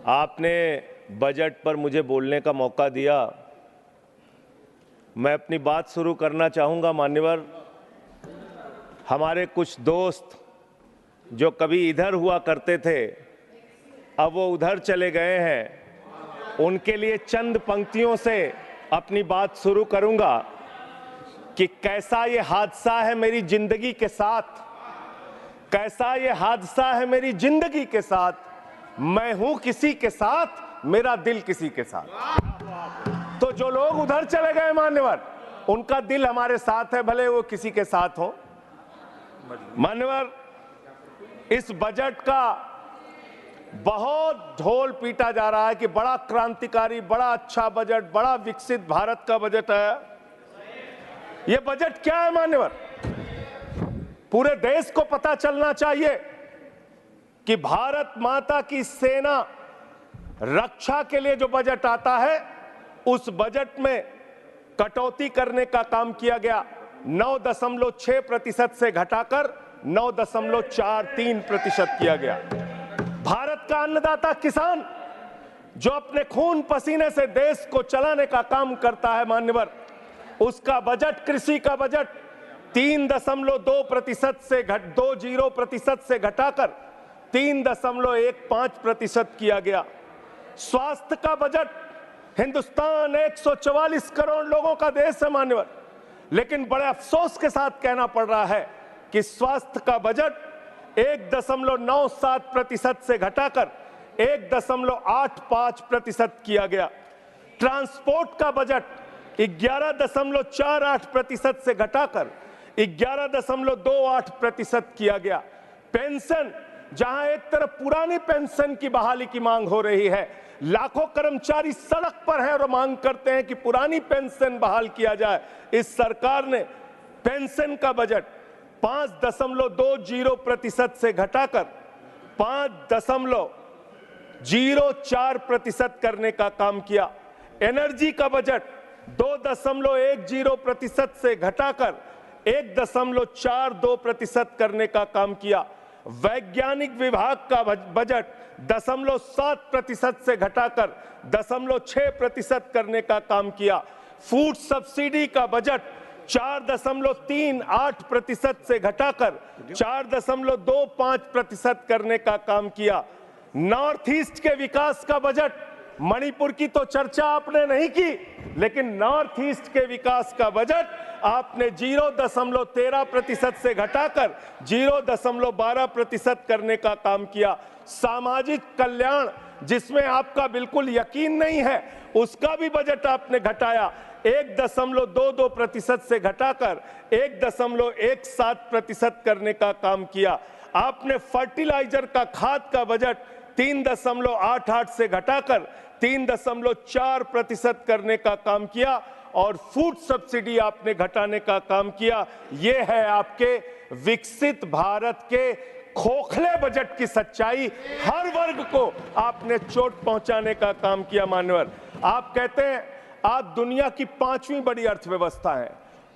आपने बजट पर मुझे बोलने का मौका दिया। मैं अपनी बात शुरू करना चाहूँगा। मान्यवर, हमारे कुछ दोस्त जो कभी इधर हुआ करते थे, अब वो उधर चले गए हैं। उनके लिए चंद पंक्तियों से अपनी बात शुरू करूँगा कि कैसा ये हादसा है मेरी जिंदगी के साथ, कैसा ये हादसा है मेरी जिंदगी के साथ, मैं हूं किसी के साथ, मेरा दिल किसी के साथ। तो जो लोग उधर चले गए मान्यवर, उनका दिल हमारे साथ है, भले वो किसी के साथ हो। मान्यवर, इस बजट का बहुत ढोल पीटा जा रहा है कि बड़ा क्रांतिकारी, बड़ा अच्छा बजट, बड़ा विकसित भारत का बजट है। यह बजट क्या है मान्यवर? पूरे देश को पता चलना चाहिए कि भारत माता की सेना रक्षा के लिए जो बजट आता है, उस बजट में कटौती करने का काम किया गया। 9.6% से घटाकर 9.43% किया गया। भारत का अन्नदाता किसान जो अपने खून पसीने से देश को चलाने का काम करता है मान्यवर, उसका बजट, कृषि का बजट 3.2% से 20% से घटाकर 3.15% किया गया। स्वास्थ्य का बजट, हिंदुस्तान 144 करोड़ लोगों का देश है मान्यवर, लेकिन बड़े अफसोस के साथ कहना पड़ रहा है कि स्वास्थ्य का बजट 1.97% से घटाकर 1.85% किया गया। ट्रांसपोर्ट का बजट 11.48% से घटाकर 11.28% किया गया। पेंशन, जहां एक तरफ पुरानी पेंशन की बहाली की मांग हो रही है, लाखों कर्मचारी सड़क पर हैं और मांग करते हैं कि पुरानी पेंशन बहाल किया जाए, इस सरकार ने पेंशन का बजट 5.20% से घटाकर 5.04% करने का काम किया। एनर्जी का बजट 2.10% से घटाकर 1.42% करने का काम किया। वैज्ञानिक विभाग का बजट 0.7% से घटाकर 0.6% करने का काम किया। फूड सब्सिडी का बजट 4.38% से घटाकर 4.25% करने का काम किया। नॉर्थ ईस्ट के विकास का बजट, मणिपुर की तो चर्चा आपने नहीं की, लेकिन नॉर्थ ईस्ट के विकास का बजट आपने 0.13% से घटाकर 0.12% करने का काम किया। सामाजिक कल्याण, जिसमें आपका बिल्कुल यकीन नहीं है, उसका भी बजट आपने घटाया। 1.22% से घटाकर 1.17% करने का काम किया। आपने फर्टिलाइजर का, खाद का बजट 3.88 से घटाकर 3.4% करने का काम किया और फूड सब्सिडी आपने घटाने का काम किया। ये है आपके विकसित भारत के खोखले बजट की सच्चाई। हर वर्ग को आपने चोट पहुंचाने का काम किया मान्यवर। आप कहते हैं आज दुनिया की 5वीं बड़ी अर्थव्यवस्था है,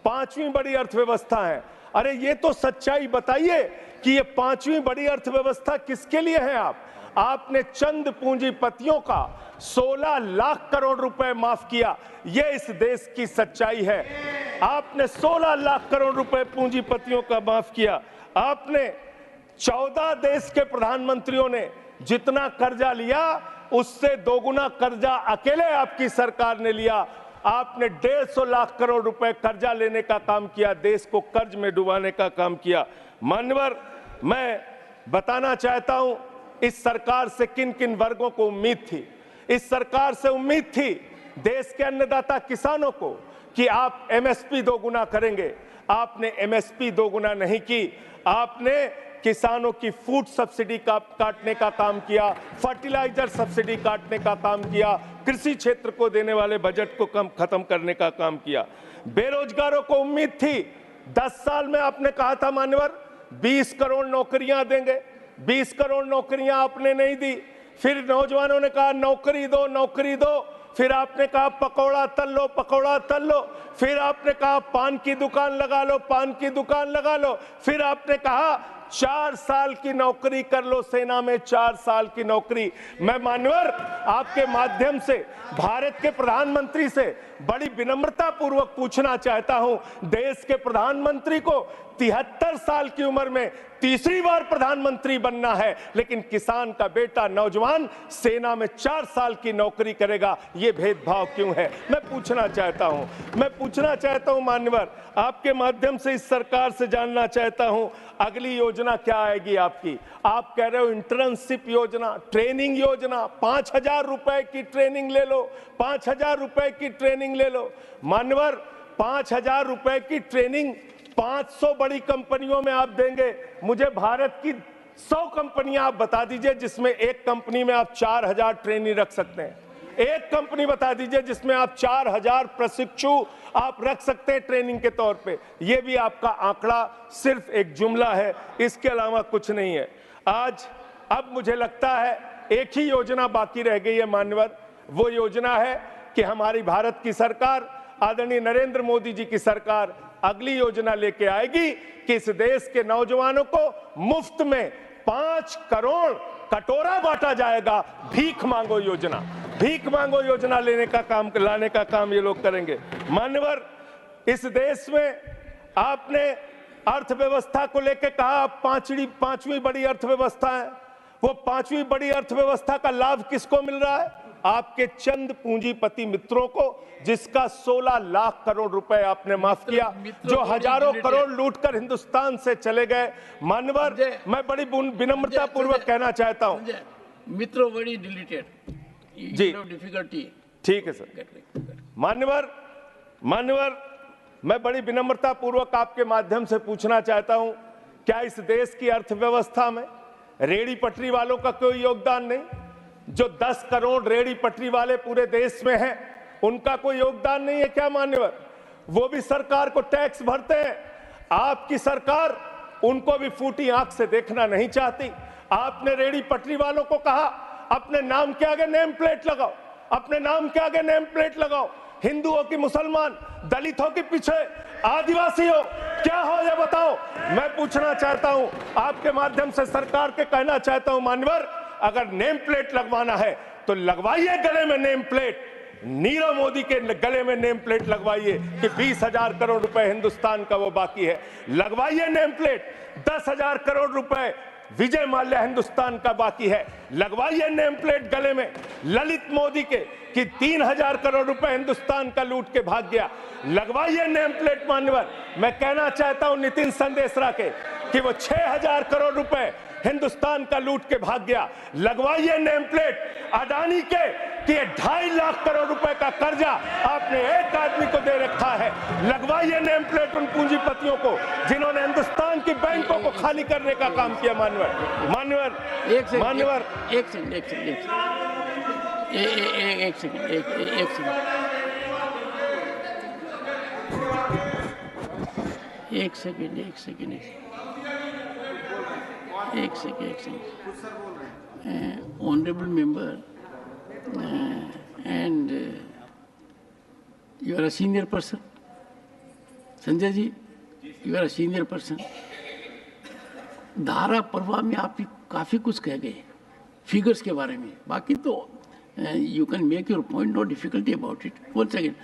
5वीं बड़ी अर्थव्यवस्था है। अरे ये तो सच्चाई बताइए कि ये 5वीं बड़ी अर्थव्यवस्था किसके लिए है? आपने चंद पूंजीपतियों का 16 लाख करोड़ रुपए माफ किया। ये इस देश की सच्चाई है। आपने 16 लाख करोड़ रुपए पूंजीपतियों का माफ किया। आपने 14 देश के प्रधानमंत्रियों ने जितना कर्जा लिया, उससे दोगुना कर्जा अकेले आपकी सरकार ने लिया। आपने 150 लाख करोड़ रुपए कर्जा लेने का काम किया, देश को कर्ज में डुबाने का काम किया। मान्यवर, मैं बताना चाहता हूं इस सरकार से किन किन वर्गों को उम्मीद थी। इस सरकार से उम्मीद थी देश के अन्नदाता किसानों को कि आप एमएसपी दोगुना करेंगे। आपने एमएसपी दोगुना नहीं की। आपने किसानों की फूड सब्सिडी का काटने का काम किया, फर्टिलाइजर सब्सिडी काटने का काम किया, कृषि क्षेत्र को देने वाले बजट को खत्म करने का काम किया। बेरोजगारों को उम्मीद थी, 10 साल में आपने कहा था मान्यवर 20 करोड़ नौकरियां देंगे। 20 करोड़ नौकरियां आपने नहीं दी। फिर नौजवानों ने कहा नौकरी दो, नौकरी दो। फिर आपने कहा पकौड़ा तल लो, पकौड़ा तल लो। फिर आपने कहा पान की दुकान लगा लो, पान की दुकान लगा लो। फिर आपने कहा 4 साल की नौकरी कर लो सेना में, 4 साल की नौकरी। मैं मान्यवर आपके माध्यम से भारत के प्रधानमंत्री से बड़ी विनम्रता पूर्वक पूछना चाहता हूं, देश के प्रधानमंत्री को 73 साल की उम्र में तीसरी बार प्रधानमंत्री बनना है, लेकिन किसान का बेटा नौजवान सेना में 4 साल की नौकरी करेगा, ये भेदभाव क्यों है? मैं पूछना चाहता हूं मान्यवर, आपके माध्यम से इस सरकार से जानना चाहता हूं, अगली योजना क्या आएगी आपकी? आप कह रहे हो इंटर्नशिप योजना, ट्रेनिंग योजना, 5,000 रुपए की ट्रेनिंग ले लो, 5,000 रुपए की ट्रेनिंग ले लो। मान्यवर 5,000 रुपए की ट्रेनिंग 500 बड़ी कंपनियों में आप देंगे। मुझे भारत की 100 कंपनियां आप बता दीजिए जिसमें एक कंपनी में आप 4,000 ट्रेनी रख सकते हैं। एक कंपनी बता दीजिए जिसमें आप 4,000 प्रशिक्षु आप रख सकते हैं ट्रेनिंग के तौर पे। ये भी आपका आंकड़ा सिर्फ एक जुमला है, इसके अलावा कुछ नहीं है। अब मुझे लगता है एक ही योजना बाकी रह गई है मान्यवर, वो योजना है कि हमारी भारत की सरकार, आदरणीय नरेंद्र मोदी जी की सरकार अगली योजना लेके आएगी कि इस देश के नौजवानों को मुफ्त में 5 करोड़ कटोरा बांटा जाएगा। भीख मांगो योजना लाने का काम ये लोग करेंगे। मान्यवर इस देश में आपने अर्थव्यवस्था को लेकर कहा पांचवी बड़ी अर्थव्यवस्था है, वो 5वीं बड़ी अर्थव्यवस्था का लाभ किसको मिल रहा है? आपके चंद पूंजीपति मित्रों को, जिसका 16 लाख करोड़ रुपए आपने माफ किया, जो हजारों करोड़ लूटकर हिंदुस्तान से चले गए। मान्यवर मैं बड़ी विनम्रता पूर्वक कहना चाहता हूं, मित्रों बड़ी डिलीटेड जी, डिफिकल्टी। ठीक है सर। मान्यवर मैं बड़ी विनम्रता पूर्वक आपके माध्यम से पूछना चाहता हूं, क्या इस देश की अर्थव्यवस्था में रेहड़ी पटरी वालों का कोई योगदान नहीं? जो 10 करोड़ रेहड़ी पटरी वाले पूरे देश में हैं, उनका कोई योगदान नहीं है क्या मान्यवर? वो भी सरकार को टैक्स भरते हैं। आपकी सरकार उनको भी फूटी आंख से देखना नहीं चाहती। आपने रेहड़ी पटरी वालों को कहा अपने नाम के आगे नेम प्लेट लगाओ, अपने नाम के आगे नेम प्लेट लगाओ। हिंदुओं की, मुसलमान, दलितों के पीछे आदिवासी हो, क्या हो ये बताओ। मैं पूछना चाहता हूं, आपके माध्यम से सरकार के कहना चाहता हूं मान्यवर, अगर नेम प्लेट लगवाना है तो लगवाइए गले में नेम प्लेट। नीरव मोदी के गले में नेम प्लेट लगवाइए कि 20,000 करोड़ रुपए हिंदुस्तान का वो बाकी है, लगवाइए नेम प्लेट। 10,000 करोड़ रुपए विजय माल्या हिंदुस्तान का बाकी है, लगवाइए नेम प्लेट गले में। ललित मोदी के कि 3,000 करोड़ रुपए हिंदुस्तान का लूट के भाग गया, लगवाइए नेम प्लेट मान्यवर। मैं कहना चाहता हूं नितिन संदेशरा के कि वो 6,000 करोड़ रुपए हिंदुस्तान का लूट के भाग गया, लगवाइए नेम प्लेट। अडानी के कि 2.5 लाख करोड़ रुपए का कर्जा आपने एक आदमी को दे रखा है, लगवाइए नेम प्लेट उन पूंजीपतियों को जिन्होंने हिंदुस्तान की बैंकों को खाली करने का काम किया। मान्यवर एक second honorable member, and you are a senior person, Sanjay ji, you are a senior person। धारा प्रवाह में आप काफी कुछ कह गए फिगर्स के बारे में, बाकी तो you can make your point, no difficulty about it। One second,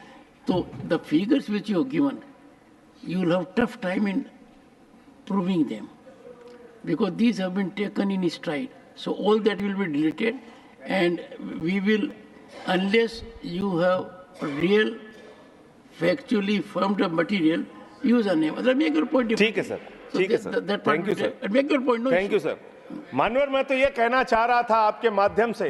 so the figures which you have given, you will have tough time in proving them, because these have been taken in stride. So all that will be deleted, and we will, unless you have real, factually firmed up material, use a name. Make your point. ठीक है sir, ठीक है sir, thank you sir, make your point. Thank you sir. मानवर मैं तो ये कहना चाह रहा था आपके माध्यम से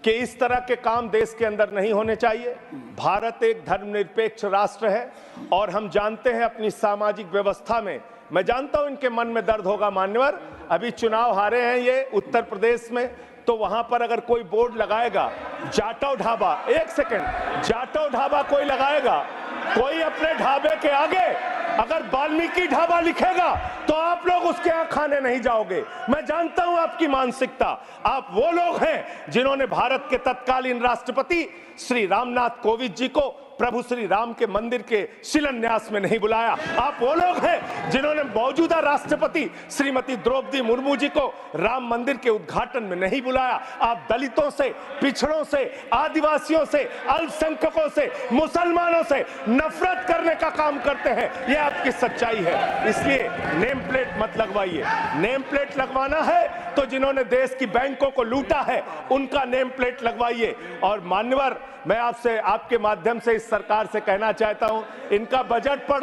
कि इस तरह के काम देश के अंदर नहीं होने चाहिए। भारत एक धर्मनिरपेक्ष राष्ट्र है और हम जानते हैं अपनी सामाजिक व्यवस्था में, मैं जानता हूं इनके मन में दर्द होगा मान्यवर, अभी चुनाव हारे हैं ये उत्तर प्रदेश में, तो वहां पर अगर कोई बोर्ड लगाएगा जाटव ढाबा, एक सेकंड, जाटव ढाबा कोई लगाएगा, कोई अपने ढाबे के आगे अगर वाल्मीकि ढाबा लिखेगा तो आप लोग उसके यहाँ खाने नहीं जाओगे। मैं जानता हूं आपकी मानसिकता। आप वो लोग हैं जिन्होंने भारत के तत्कालीन राष्ट्रपति श्री रामनाथ कोविंद जी को प्रभु श्री राम के मंदिर के शिलान्यास में नहीं बुलाया। आप वो लोग हैं जिन्होंने मौजूदा राष्ट्रपति श्रीमती द्रौपदी मुर्मू जी को राम मंदिर के उद्घाटन में नहीं बुलाया। आप दलितों से, पिछड़ों से, आदिवासियों से, अल्पसंख्यकों से, मुसलमानों से नफरत करने का काम करते हैं। यह आपकी सच्चाई है। इसलिए नेम प्लेट मत लगवाइए। नेम प्लेट लगवाना है तो जिन्होंने देश की बैंकों को लूटा है उनका नेम प्लेट लगवाइए। और मान्यवर, मैं आपसे, आपके माध्यम से इस सरकार से कहना चाहता हूं, इनका बजट पढ़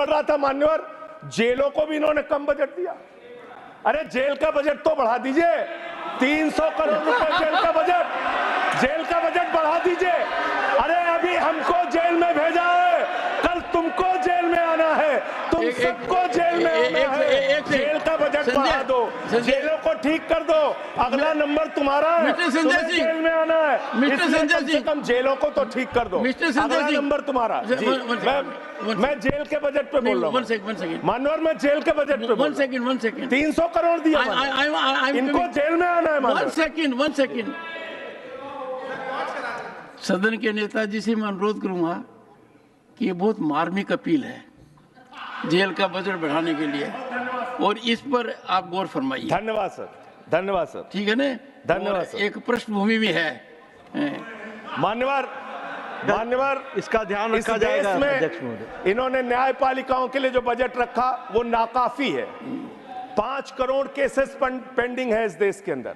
रहा था मान्यवर, जेलों को भी इन्होंने कम बजट दिया। अरे जेल का बजट तो बढ़ा दीजिए, 300 करोड़ रुपए जेल का बजट बढ़ा दीजिए। अरे अभी हमको जेल में भेजा है, कल तुमको जेल में आना है, तुम सबको जेल में आना है। जेल का बजट बढ़ा दो, जेलों को ठीक कर दो, अगला नंबर तुम्हारा है, तुम्हें जेल में आना है। कम से कम जेलों को तो ठीक कर दो, अगला नंबर तुम्हारा। मैं जेल के बजट पे बोल रहा हूँ मानवर, मैं जेल के बजट पे बोल रहा हूँ। 300 करोड़ दिया, इनको जेल में आना है। वन सेकेंड सदन के नेताजी से मैं अनुरोध करूंगा कि ये बहुत मार्मिक अपील है जेल का बजट बढ़ाने के लिए, और इस पर आप गौर फरमाइए। धन्यवाद सर, धन्यवाद सर। ठीक है ना, धन्यवाद सर। एक पृष्ठभूमि भी है मान्यवर, इसका ध्यान रखा जाएगा। में इन्होंने न्यायपालिकाओं के लिए जो बजट रखा वो नाकाफी है। 5 करोड़ केसेस पेंडिंग है इस देश के अंदर,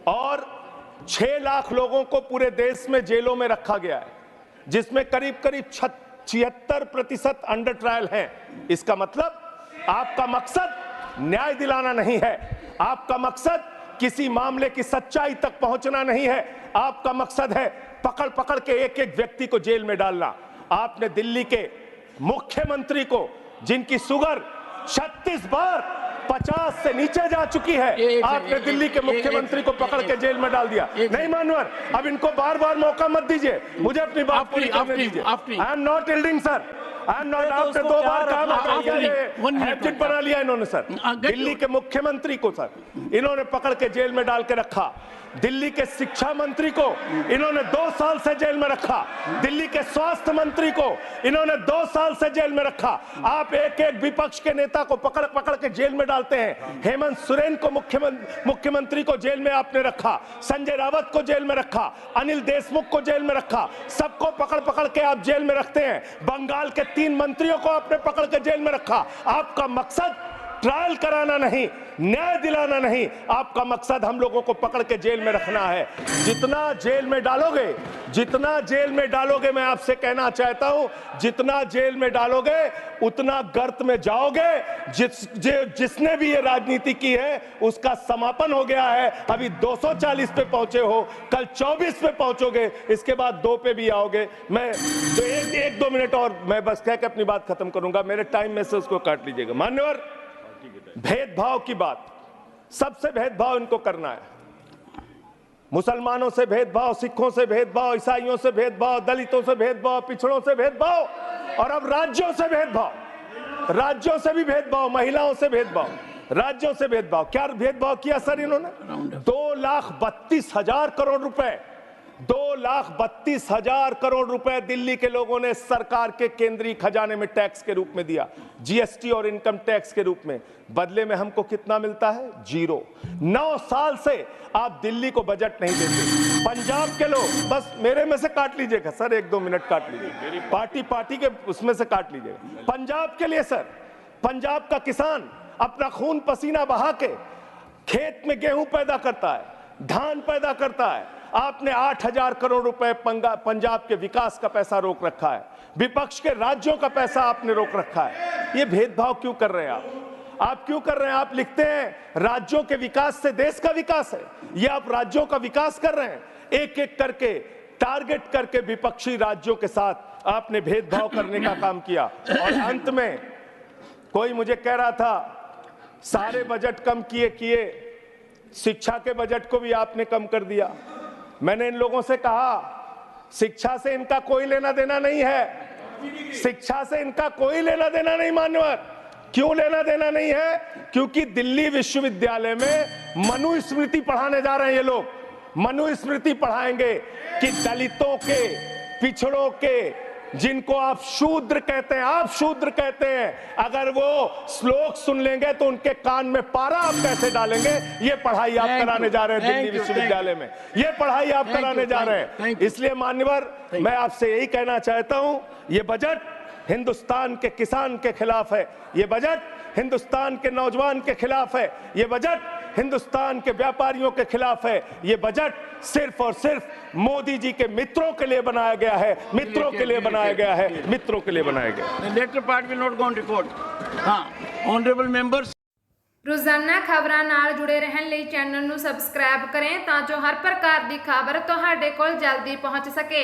और 6 लाख लोगों को पूरे देश में जेलों में रखा गया है, जिसमें करीब 76% अंडर ट्रायल हैं। इसका मतलब आपका मकसद न्याय दिलाना नहीं है, आपका मकसद किसी मामले की सच्चाई तक पहुंचना नहीं है, आपका मकसद है पकड़ पकड़ के एक एक व्यक्ति को जेल में डालना। आपने दिल्ली के मुख्यमंत्री को, जिनकी शुगर 36 बार 50 से नीचे जा चुकी है, आपने दिल्ली के मुख्यमंत्री को पकड़ के जेल में डाल दिया। नहीं मानवर, अब इनको बार बार मौका मत दीजिए, मुझे अपनी बात पूरी करने दीजिए। I am not yielding sir, I am not. आपने 2 बार कहा, हैबिट बना लिया इन्होंने सर। दिल्ली के मुख्यमंत्री को सर इन्होंने पकड़ के जेल में डाल के रखा। दिल्ली के शिक्षा मंत्री को इन्होंने 2 साल से जेल में रखा। दिल्ली के स्वास्थ्य मंत्री को इन्होंने 2 साल से जेल में रखा। आप एक एक विपक्ष के नेता को पकड़ पकड़ के जेल में डालते हैं। हेमंत सोरेन को मुख्यमंत्री को जेल में आपने रखा, संजय रावत को जेल में रखा, अनिल देशमुख को जेल में रखा, सबको पकड़ पकड़ के आप जेल में रखते हैं। बंगाल के 3 मंत्रियों को आपने पकड़ के जेल में रखा। आपका मकसद ट्रायल कराना नहीं, न्याय दिलाना नहीं, आपका मकसद हम लोगों को पकड़ के जेल में रखना है। जितना जेल में डालोगे, मैं आपसे कहना चाहता हूं, जितना जेल में डालोगे उतना गर्त में जाओगे। जिसने भी ये राजनीति की है उसका समापन हो गया है। अभी 240 पे पहुंचे हो, कल 24 पे पहुंचोगे, इसके बाद 2 पे भी आओगे। मैं तो 1-2 मिनट और मैं बस कह के अपनी बात खत्म करूंगा, मेरे टाइम में से उसको काट लीजिएगा। मान्यवर, भेदभाव की बात, सबसे भेदभाव इनको करना है। मुसलमानों से भेदभाव, सिखों से भेदभाव, ईसाइयों से भेदभाव, दलितों से भेदभाव, पिछड़ों से भेदभाव, और अब राज्यों से भेदभाव। राज्यों से भी भेदभाव, महिलाओं से भेदभाव, राज्यों से भेदभाव। क्या भेदभाव किया सर इन्होंने? 2,32,000 करोड़ रुपए, 2,32,000 करोड़ रुपए दिल्ली के लोगों ने सरकार के केंद्रीय खजाने में टैक्स के रूप में दिया, जीएसटी और इनकम टैक्स के रूप में। बदले में हमको कितना मिलता है? 0। 9 साल से आप दिल्ली को बजट नहीं देते। पंजाब के लोग, बस मेरे में से काट लीजिएगा सर, 1-2 मिनट काट लीजिए, पार्टी के उसमें से काट लीजिएगा। पंजाब के लिए सर, पंजाब का किसान अपना खून पसीना बहा के खेत में गेहूं पैदा करता है, धान पैदा करता है। आपने 8,000 करोड़ रुपए पंजाब के विकास का पैसा रोक रखा है, विपक्ष के राज्यों का पैसा आपने रोक रखा है। ये भेदभाव क्यों कर रहे हैं आप क्यों कर रहे हैं? आप लिखते हैं राज्यों के विकास से देश का विकास है, ये आप राज्यों का विकास कर रहे हैं। एक एक करके टारगेट करके विपक्षी राज्यों के साथ आपने भेदभाव करने का काम किया। और अंत में कोई मुझे कह रहा था सारे बजट कम किए, शिक्षा के बजट को भी आपने कम कर दिया। मैंने इन लोगों से कहा शिक्षा से इनका कोई लेना देना नहीं है, शिक्षा से इनका कोई लेना देना नहीं। मान्यवर, क्यों लेना देना नहीं है? क्योंकि दिल्ली विश्वविद्यालय में मनुस्मृति पढ़ाने जा रहे हैं ये लोग। मनुस्मृति पढ़ाएंगे कि दलितों के पिछड़ों के, जिनको आप शूद्र कहते हैं, आप शूद्र कहते हैं, अगर वो श्लोक सुन लेंगे तो उनके कान में पारा आप कैसे डालेंगे? ये पढ़ाई आप कराने जा रहे हैं दिल्ली विश्वविद्यालय में, ये पढ़ाई आप कराने जा रहे हैं। इसलिए मान्यवर, मैं आपसे यही कहना चाहता हूं, ये बजट हिंदुस्तान के किसान के खिलाफ है, ये बजट हिंदुस्तान के नौजवान के खिलाफ है, ये बजट हिंदुस्तान के व्यापारियों के खिलाफ है, ये बजट सिर्फ और सिर्फ मोदी जी के मित्रों के लिए बनाया गया है, मित्रों के लिए बनाया गया है, मित्रों के लिए बनाया गया है। Latter part will not go on record. हाँ, ऑनरेबल मेंबर्स, रोजाना खबरां नाल जुड़े रहन ਲਈ चैनल ਨੂੰ सब्सक्राइब करें ਤਾਂ जो हर प्रकार की खबर ਤੁਹਾਡੇ ਕੋਲ जल्दी पहुंच सके।